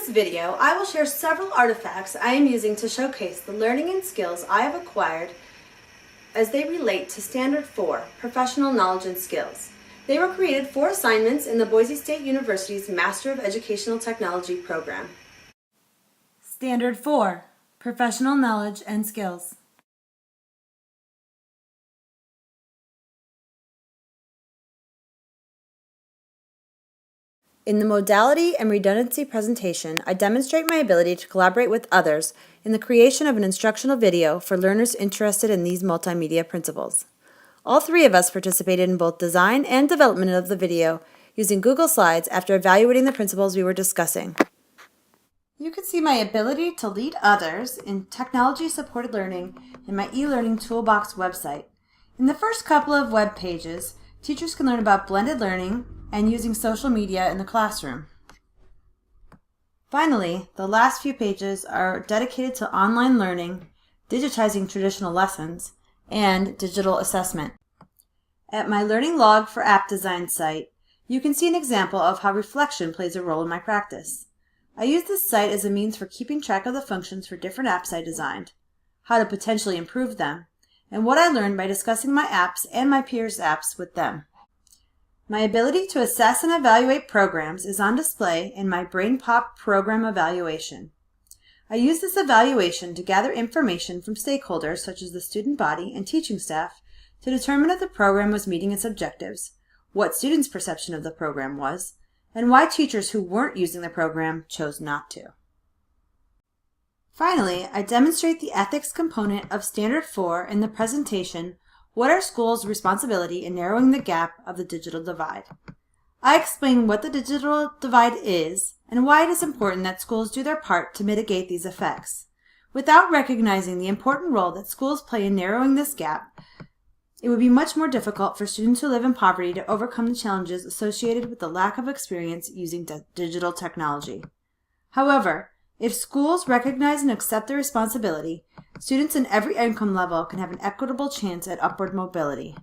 video, I will share several artifacts I am using to showcase the learning and skills I have acquired as they relate to Standard 4, Professional Knowledge and Skills. They were created for assignments in the Boise State University's Master of Educational Technology program. Standard 4, Professional Knowledge and Skills. In the modality and redundancy presentation, I demonstrate my ability to collaborate with others in the creation of an instructional video for learners interested in these multimedia principles. All three of us participated in both design and development of the video using Google Slides after evaluating the principles we were discussing. You can see my ability to lead others in technology-supported learning in my e-learning toolbox website. In the first couple of web pages, teachers can learn about blended learning and using social media in the classroom. Finally, the last few pages are dedicated to online learning, digitizing traditional lessons, and digital assessment. At my Learning Log for App Design site, you can see an example of how reflection plays a role in my practice. I use this site as a means for keeping track of the functions for different apps I designed, how to potentially improve them, and what I learned by discussing my apps and my peers' apps with them. My ability to assess and evaluate programs is on display in my BrainPop program evaluation. I use this evaluation to gather information from stakeholders such as the student body and teaching staff to determine if the program was meeting its objectives, what students' perception of the program was, and why teachers who weren't using the program chose not to. Finally, I demonstrate the ethics component of Standard 4 in the presentation, What are schools' responsibility in narrowing the gap of the digital divide? I explain what the digital divide is and why it is important that schools do their part to mitigate these effects. Without recognizing the important role that schools play in narrowing this gap, it would be much more difficult for students who live in poverty to overcome the challenges associated with the lack of experience using digital technology. However, if schools recognize and accept their responsibility, students in every income level can have an equitable chance at upward mobility.